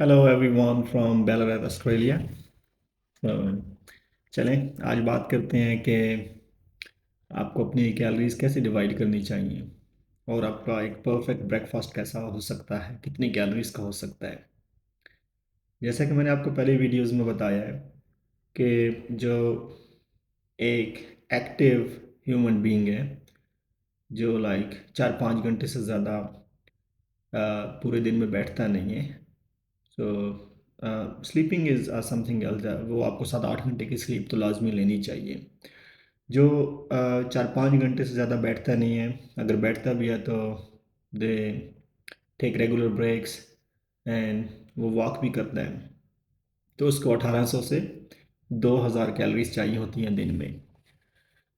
Hello everyone from Belarus Australia. तो चलें आज बात करते हैं कि आपको अपनी कैलोरीज कैसे डिवाइड करनी चाहिए और आपका एक परफेक्ट ब्रेकफास्ट कैसा हो सकता है, कितनी कैलोरीज का हो सकता है। जैसा कि मैंने आपको पहले वीडियोस में बताया है कि जो एक एक्टिव ह्यूमन बीइंग है, जो लाइक 4-5 घंटे से ज़्यादा पूरे दिन में बैठता नहीं है। सो स्लीपिंग इज़ समथिंग एल्स। वो आपको 7-8 घंटे की स्लीप तो लाजमी लेनी चाहिए। जो 4-5 घंटे से ज़्यादा बैठता नहीं है, अगर बैठता भी है तो they take regular breaks and वो वॉक भी करता है, तो उसको 1800 से 2000 कैलोरीज चाहिए होती हैं दिन में।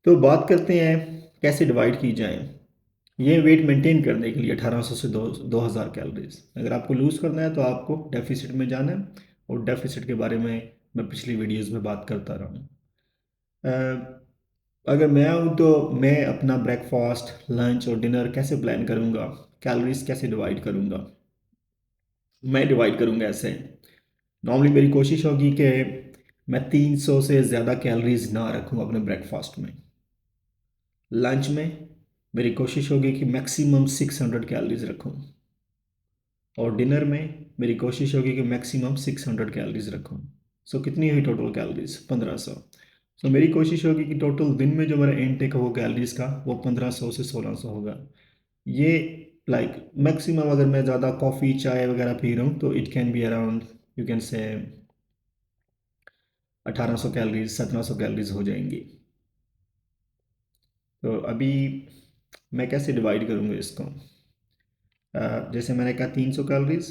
तो बात करते हैं कैसे डिवाइड की जाए ये वेट मेंटेन करने के लिए। 1800 से 2000 कैलोरीज अगर आपको लूज़ करना है तो आपको डेफिसिट में जाना है, और डेफिसिट के बारे में मैं पिछली वीडियोस में बात करता रहा हूँ। अगर मैं हूँ तो मैं अपना ब्रेकफास्ट, लंच और डिनर कैसे प्लान करूँगा, कैलोरीज कैसे डिवाइड करूँगा। मैं डिवाइड करूँगा ऐसे। नॉर्मली मेरी कोशिश होगी कि मैं 300 से ज़्यादा कैलोरीज ना रखूँ अपने ब्रेकफास्ट में। लंच में मेरी कोशिश होगी कि मैक्सिमम 600 कैलोरीज रखूँ, और डिनर में मेरी कोशिश होगी कि मैक्सिमम 600 कैलोरीज रखूँ। सो कितनी हुई टोटल कैलोरीज? 1500। सो मेरी कोशिश होगी कि टोटल दिन में जो मेरा इनटेक हो कैलोरीज का वो 1500 से 1600 होगा। ये लाइक मैक्सिमम, अगर मैं ज़्यादा कॉफ़ी चाय वगैरह पी रहा हूँ तो it can be around, you can say 1800 calories 1700 calories हो जाएंगी। तो अभी मैं कैसे डिवाइड करूँगा इसको? जैसे मैंने कहा 300 कैलोरीज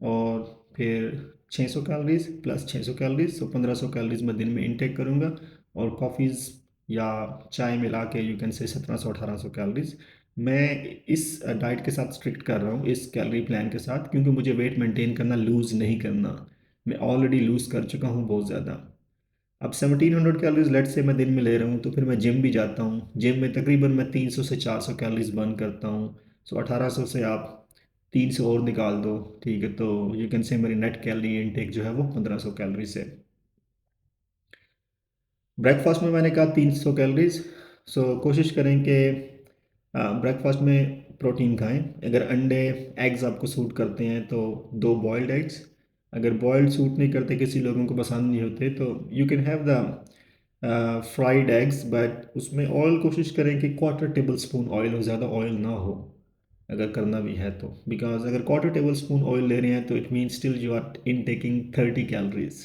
और फिर 600 कैलोरीज प्लस 600 कैलोरीज, तो 1500 कैलोरीज मैं दिन में इनटेक करूँगा। और कॉफ़ीज़ या चाय मिला के यू कैन से 1700-1800 कैलोरीज। मैं इस डाइट के साथ स्ट्रिक्ट कर रहा हूँ, इस कैलोरी प्लान के साथ, क्योंकि मुझे वेट मेंटेन करना, लूज़ नहीं करना। मैं ऑलरेडी लूज़ कर चुका हूँ बहुत ज़्यादा। अब 1700 कैलोरीज लेट से मैं दिन में ले रहा हूँ, तो फिर मैं जिम भी जाता हूँ। जिम में तकरीबन मैं 300 से 400 कैलोरीज बर्न करता हूँ। सो 1800 से आप 300 और निकाल दो, ठीक है, तो यू कैन से मेरी नेट कैलोरी इनटेक जो है वो 1500 कैलोरी से। ब्रेकफास्ट में मैंने कहा 300 कैलोरीज। सो कोशिश करें कि ब्रेकफास्ट में प्रोटीन खाएं। अगर अंडे, एग्स आपको सूट करते हैं तो 2 बॉयल्ड एग्स। अगर बॉयल्ड सूट नहीं करते, किसी लोगों को पसंद नहीं होते, तो you can have the fried eggs, but उसमें ऑयल कोशिश करें कि क्वार्टर टेबल स्पून ऑयल हो, ज़्यादा ऑयल ना हो अगर करना भी है तो। बिकॉज अगर क्वार्टर टेबल स्पून ऑयल ले रहे हैं तो it mean still you are in taking 30 calories.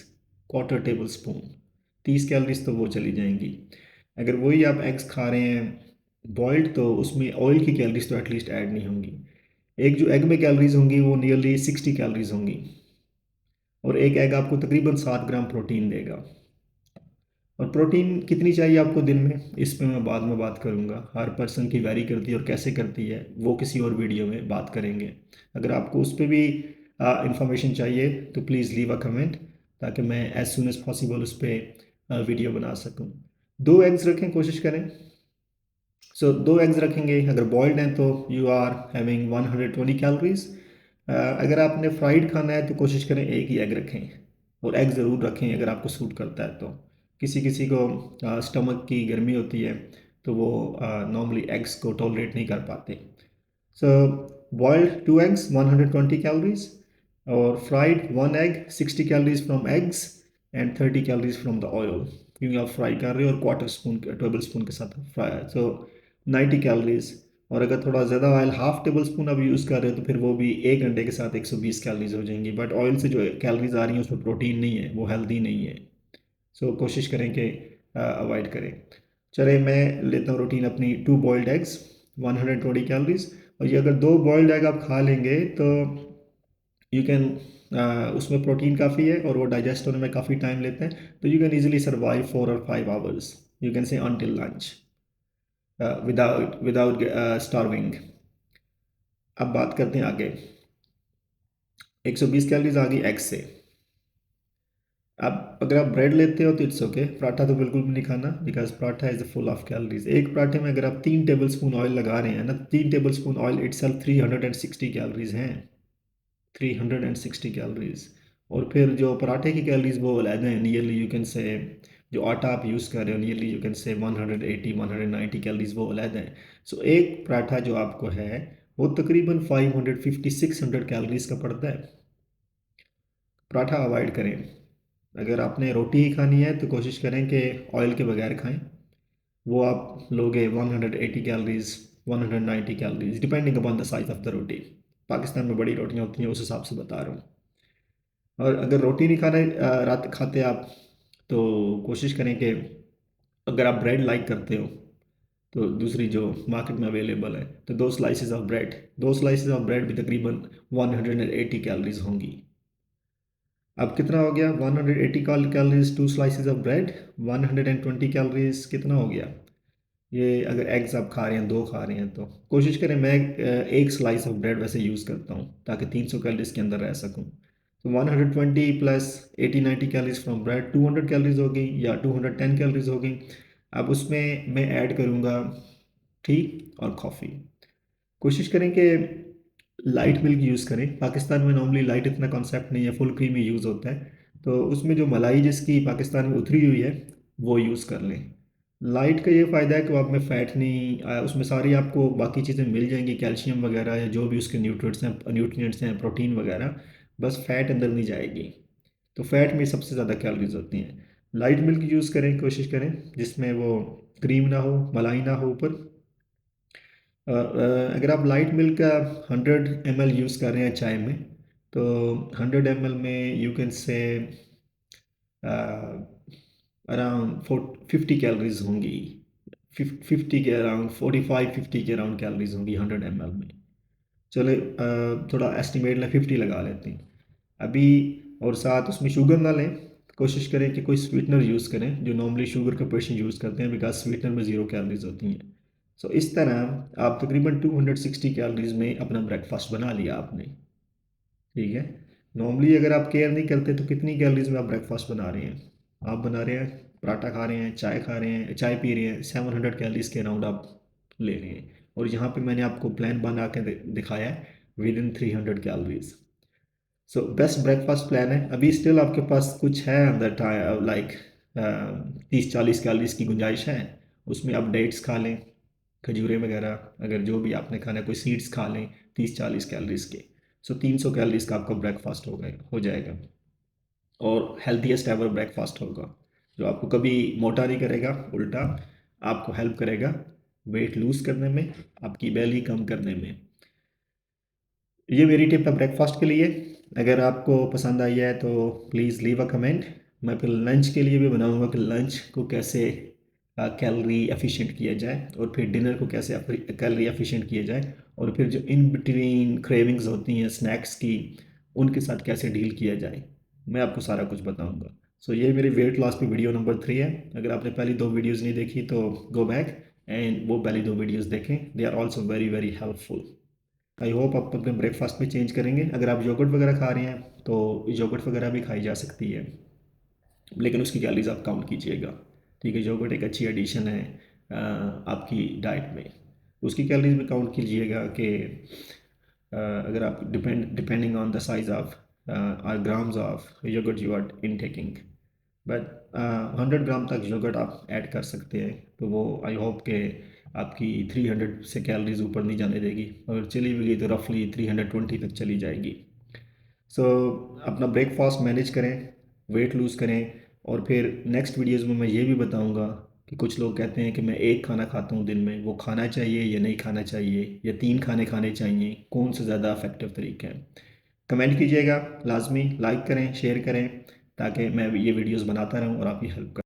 Quarter tablespoon, 30 calories तो वो चली जाएंगी। अगर वही आप एग्स खा रहे हैं बॉइल्ड, तो उसमें ऑयल की कैलोरीज तो एटलीस्ट ऐड नहीं होंगी। एक जो एग में कैलोरीज होंगी वो नियरली 60 कैलोरीज होंगी, और एक एग आपको तकरीबन 7 ग्राम प्रोटीन देगा। और प्रोटीन कितनी चाहिए आपको दिन में, इस पे मैं बाद में बात करूँगा। हर पर्सन की वैरी करती है, और कैसे करती है वो किसी और वीडियो में बात करेंगे। अगर आपको उस पर भी इंफॉर्मेशन चाहिए तो प्लीज़ लीव अ कमेंट, ताकि मैं एज सुन एज़ पॉसिबल उस पर वीडियो बना सकूँ। 2 एग्स रखें, कोशिश करें। सो 2 एग्स रखेंगे, अगर बॉइल्ड हैं तो यू आर हैविंग 120 कैलोरीज। अगर आपने फ्राइड खाना है तो कोशिश करें एक ही एग रखें, और एग ज़रूर रखें अगर आपको सूट करता है तो। किसी किसी को स्टमक की गर्मी होती है, तो वो नॉर्मली एग्स को टॉलरेट नहीं कर पाते। सो बॉइल्ड 2 एग्स 120 कैलोरीज, और fried 1 egg 60 calories from eggs and 30 calories from the oil, क्योंकि आप फ्राई कर रहे हो और टेबल स्पून के साथ फ्राई है, सो 90 कैलोरीज। और अगर थोड़ा ज़्यादा ऑयल, हाफ टेबल स्पून आप यूज़ कर रहे हो, तो फिर वो भी 1 घंटे के साथ 120 कैलोरीज हो जाएंगी। बट ऑयल से जो कैलोरीज आ रही हैं उसमें प्रोटीन नहीं है, वो हेल्दी नहीं है। सो कोशिश करें कि अवॉइड करें। चले मैं लेता हूँ रूटीन अपनी। 2 बॉइल्ड एग्स 120 कैलोरीज, और ये अगर 2 बॉइल्ड एग आप खा लेंगे तो यू कैन, उसमें प्रोटीन काफ़ी है और वो डाइजेस्ट होने में काफ़ी टाइम लेते हैं, तो यू कैन ईजिली सर्वाइव 4 और 5 hours, you can say until lunch, without without starving. अब बात करते हैं आगे। 120 कैलोरीज आ गई एग से। अब अगर आप ब्रेड लेते हो तो इट्स ओके, पराठा तो बिल्कुल भी नहीं खाना, because paratha is full of calories. एक पराठे में अगर आप 3 टेबल स्पून ऑयल लगा रहे हैं ना, 3 table spoon oil it's 360 calories हैं। 360 कैलोरीज। और फिर जो पराठे की कैलोरीज वो अलग हैं, नियरली यू कैन से जो आटा आप यूज़ कर रहे हो nearly you can say 180 190 calories वो अलग हैं। सो एक पराठा जो आपको है वो तकरीबन 550 600 कैलोरीज का पड़ता है। पराठा अवॉइड करें। अगर आपने रोटी ही खानी है तो कोशिश करें कि ऑयल के बगैर खाएं। वो आप लोगे 180 calories 190 calories depending upon the size of the roti. Pakistan में बड़ी रोटियां होती हैं उस हिसाब से बता रहा हूँ। और अगर रोटी नहीं खाना रात खाते आप तो कोशिश करें कि अगर आप ब्रेड लाइक करते हो तो दूसरी जो मार्केट में अवेलेबल है तो दो स्लाइसेस ऑफ ब्रेड भी तकरीबन 180 कैलोरीज होंगी। अब कितना हो गया 180 calories two slices of bread 120 calories कितना हो गया। ये अगर एग्स आप खा रहे हैं दो खा रहे हैं तो कोशिश करें मैं एक स्लाइस ऑफ ब्रेड वैसे यूज़ करता हूँ ताकि 300 कैलोरीज के अंदर रह सकूँ। तो 120 plus 80-90 calories from bread 200 calories हो गई या 210 कैलोरीज हो गई। अब उसमें मैं ऐड करूँगा टी और कॉफ़ी। कोशिश करें कि लाइट मिल्क यूज़ करें। पाकिस्तान में नॉर्मली लाइट इतना कॉन्सेप्ट नहीं है, फुल क्रीम ही यूज़ होता है। तो उसमें जो मलाई जिसकी पाकिस्तान में उतरी हुई है वो यूज़ कर लें। लाइट का ये फ़ायदा है कि आप में फ़ैट नहीं उसमें सारी आपको बाकी चीज़ें मिल जाएंगी कैल्शियम वगैरह या जो भी उसके न्यूट्रिएंट्स हैं प्रोटीन वगैरह। बस फ़ैट अंदर नहीं जाएगी। तो फ़ैट में सबसे ज़्यादा कैलोरीज होती हैं। लाइट मिल्क यूज़ करें कोशिश करें जिसमें वो क्रीम ना हो मलाई ना हो ऊपर। अगर आप लाइट मिल्क का 100 ml यूज़ कर रहे हैं चाय में तो 100 ml में you can say around 50 calories होंगी। 50 के अराउंड 45-50 के अराउंड कैलोरीज होंगी 100 ml में। चले थोड़ा एस्टिमेट लें 50 लगा लेते हैं अभी। और साथ उसमें शुगर ना लें। कोशिश करें कि कोई स्वीटनर यूज़ करें जो नॉर्मली शुगर का पेशेंट यूज़ करते हैं बिकॉज स्वीटनर में 0 कैलोरीज होती हैं। सो इस तरह आप तकरीबन 260 कैलोरीज में अपना ब्रेकफास्ट बना लिया आपने। ठीक है। नॉर्मली अगर आप केयर नहीं करते तो कितनी कैलोरीज में आप ब्रेकफास्ट बना रहे हैं। आप बना रहे हैं पराठा खा रहे हैं चाय खा रहे हैं चाय पी रहे हैं 700 कैलोरीज के अराउंड आप ले रहे हैं। और यहाँ पे मैंने आपको प्लान बना के दिखाया है with in 300 calories. So best breakfast plan है। अभी स्टिल आपके पास कुछ है अंदर लाइक 30-40 कैलोरीज की गुंजाइश है। उसमें आप डेट्स खा लें खजूरें वगैरह अगर जो भी आपने खाना है कोई सीड्स खा लें 30-40 कैलोरीज के। सो 300 कैलोरीज का आपका ब्रेकफास्ट हो जाएगा और हेल्थीएस्ट एवर ब्रेकफास्ट होगा जो आपको कभी मोटा नहीं करेगा उल्टा आपको हेल्प करेगा वेट लूज़ करने में आपकी बेली कम करने में। ये मेरी टिप है ब्रेकफास्ट के लिए। अगर आपको पसंद आई है तो प्लीज़ लीव अ कमेंट। मैं फिर लंच के लिए भी बनाऊंगा कि लंच को कैसे कैलोरी एफिशिएंट किया जाए और फिर डिनर को कैसे कैलोरी एफिशिएंट किया जाए और फिर जो इन बिटवीन क्रेविंग्स होती हैं स्नैक्स की उनके साथ कैसे डील किया जाए मैं आपको सारा कुछ बताऊंगा। सो ये मेरी वेट लॉस की वीडियो नंबर 3 है। अगर आपने पहली 2 वीडियोज़ नहीं देखी तो गो बैक एंड वो पहली 2 वीडियोज़ देखें। They are also very very helpful. I hope आप अपने ब्रेकफास्ट में चेंज करेंगे। अगर आप योगर्ट वगैरह खा रहे हैं तो योगर्ट वगैरह भी खाई जा सकती है लेकिन उसकी कैलोरीज आप काउंट कीजिएगा। ठीक है योगर्ट एक अच्छी एडिशन है आपकी डाइट में। उसकी कैलोरीज भी काउंट कीजिएगा कि अगर आप depending on the size of और grams of yogurt you are in taking. But 100 gram तक योगर्ट आप ऐड कर सकते हैं तो वो आई होप के आपकी 300 से कैलोरीज ऊपर नहीं जाने देगी। अगर चली भी गई तो रफली 320 तक चली जाएगी। सो अपना ब्रेकफास्ट मैनेज करें वेट लूज़ करें। और फिर नेक्स्ट वीडियोज़ में मैं ये भी बताऊंगा कि कुछ लोग कहते हैं कि मैं एक खाना खाता हूँ दिन में वो खाना चाहिए या नहीं खाना चाहिए या 3 खाने खाने चाहिए कौन सा ज़्यादा इफेक्टिव तरीका है। कमेंट कीजिएगा लाजमी लाइक करें शेयर करें ताकि मैं ये वीडियोज़ बनाता रहूँ और आपकी हेल्प कर